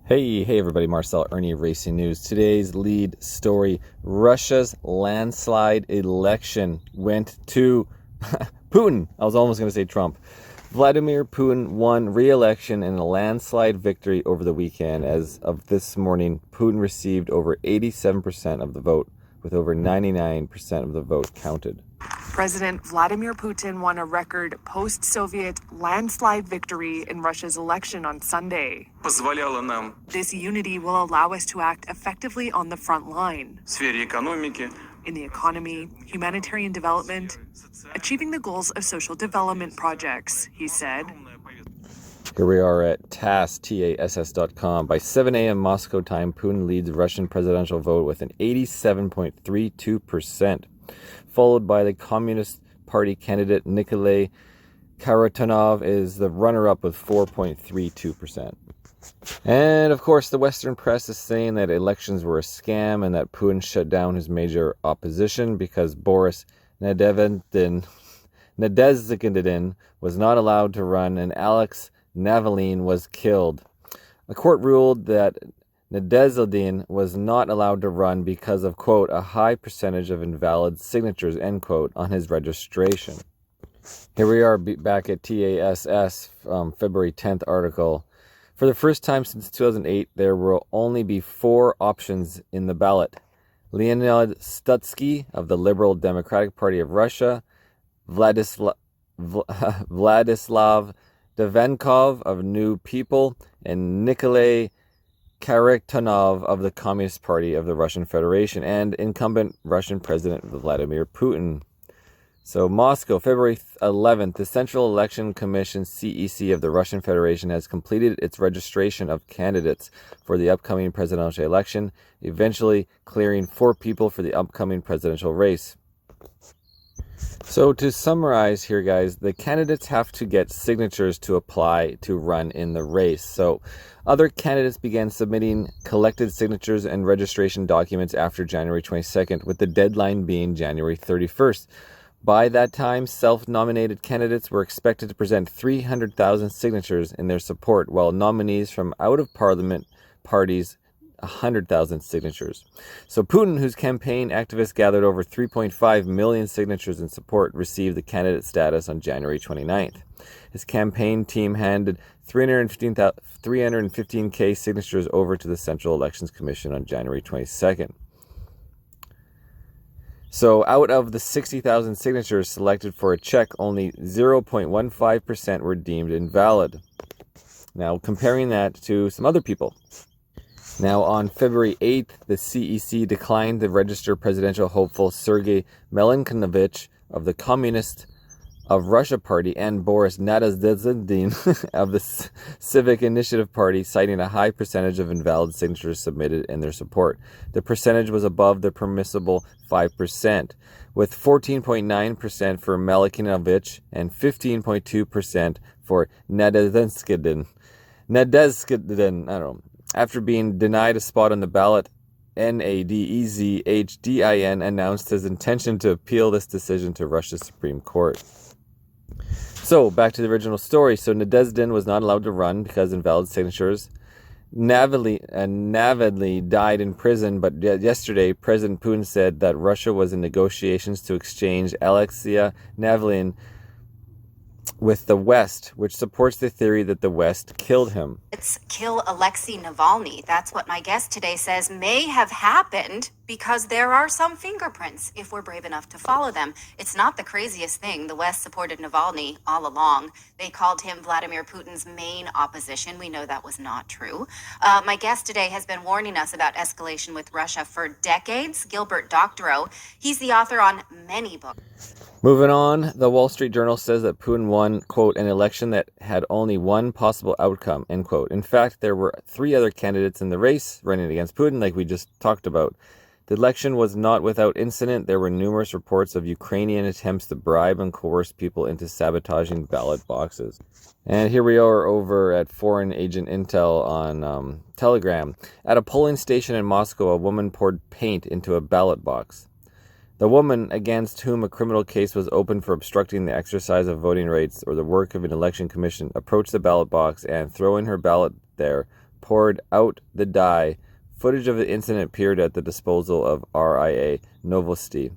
Hey everybody, Marcel Irnie, Racing News. Today's lead story: Russia's landslide election went to Putin. I was almost going to say Trump. Vladimir Putin won re-election in a landslide victory over the weekend. As of this morning, Putin received over 87% of the vote, with over 99% of the vote counted. President Vladimir Putin won a record post-Soviet landslide victory in Russia's election on Sunday. This unity will allow us to act effectively on the front line in the economy, humanitarian development, achieving the goals of social development projects, he said. Here we are at TASS.com. By 7 a.m. Moscow time, Putin leads the Russian presidential vote with an 87.32%, followed by the Communist Party candidate Nikolai Kharitonov is the runner-up with 4.32%. And of course, the Western press is saying that elections were a scam and that Putin shut down his major opposition because Boris Nadezhdin was not allowed to run and Alex Navalny was killed. A court ruled that Nadezhdin was not allowed to run because of, quote, a high percentage of invalid signatures, end quote, on his registration. Here we are back at TASS February 10th article. For the first time since 2008, there will only be 4 options in the ballot. Leonid Slutsky of the Liberal Democratic Party of Russia, Vladislav Devenkov of New People, and Nikolai Kharitonov of the Communist Party of the Russian Federation, and incumbent Russian President Vladimir Putin. So Moscow, February 11th, the Central Election Commission, CEC, of the Russian Federation has completed its registration of candidates for the upcoming presidential election, eventually clearing 4 people for the upcoming presidential race. So to summarize here, guys, the candidates have to get signatures to apply to run in the race. So other candidates began submitting collected signatures and registration documents after January 22nd, with the deadline being January 31st. By that time, self-nominated candidates were expected to present 300,000 signatures in their support, while nominees from out-of-parliament parties 100,000 signatures. So Putin, whose campaign activists gathered over 3.5 million signatures in support, received the candidate status on January 29th. His campaign team handed 315K signatures over to the Central Elections Commission on January 22nd. So out of the 60,000 signatures selected for a check, only 0.15% were deemed invalid. Now comparing that to some other people. Now, on February 8th, the CEC declined to register presidential hopeful Sergei Milinkonovich of the Communist of Russia Party and Boris Nadezhdin of the Civic Initiative Party, citing a high percentage of invalid signatures submitted in their support. The percentage was above the permissible 5%, with 14.9% for Milinkonovich and 15.2% for Nadezhdin. I don't know. After being denied a spot on the ballot, Nadezhdin announced his intention to appeal this decision to Russia's Supreme Court. So, back to the original story. So, Nadezhdin was not allowed to run because invalid signatures. Navalny died in prison, but yesterday, President Putin said that Russia was in negotiations to exchange Alexei Navalny with the West, which supports the theory that the West killed him. It's kill Alexei Navalny. That's what my guest today says may have happened because there are some fingerprints if we're brave enough to follow them. It's not the craziest thing. The West supported Navalny all along. They called him Vladimir Putin's main opposition. We know that was not true. My guest today has been warning us about escalation with Russia for decades. Gilbert Doctorow. He's the author on many books. Moving on, the Wall Street Journal says that Putin won, quote, an election that had only one possible outcome, end quote. In fact, there were 3 other candidates in the race running against Putin, like we just talked about. The election was not without incident. There were numerous reports of Ukrainian attempts to bribe and coerce people into sabotaging ballot boxes. And here we are over at Foreign Agent Intel on Telegram. At a polling station in Moscow, a woman poured paint into a ballot box. The woman against whom a criminal case was opened for obstructing the exercise of voting rights or the work of an election commission approached the ballot box and, throwing her ballot there, poured out the die. Footage of the incident appeared at the disposal of RIA Novosti.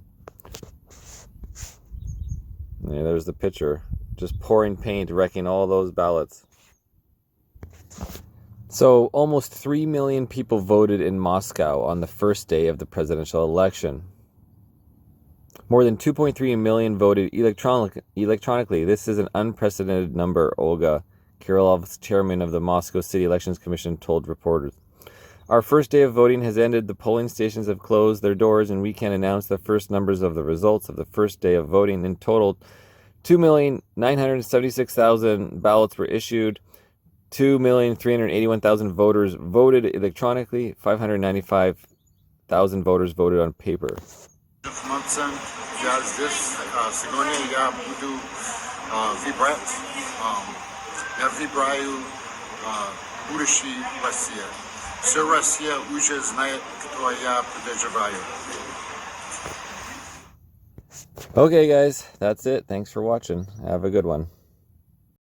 Yeah, there's the picture. Just pouring paint, wrecking all those ballots. So, almost 3 million people voted in Moscow on the first day of the presidential election. More than 2.3 million voted electronically. This is an unprecedented number, Olga Kirillov's chairman of the Moscow City Elections Commission told reporters. Our first day of voting has ended. The polling stations have closed their doors, and we can announce the first numbers of the results of the first day of voting. In total, 2,976,000 ballots were issued. 2,381,000 voters voted electronically. 595,000 voters voted on paper. Я здесь сегодня я буду выбрать. Я выбираю будущий Россия. Вся Россия уже знает, кто я поддерживаю. Okay, guys, that's it. Thanks for watching. Have a good one.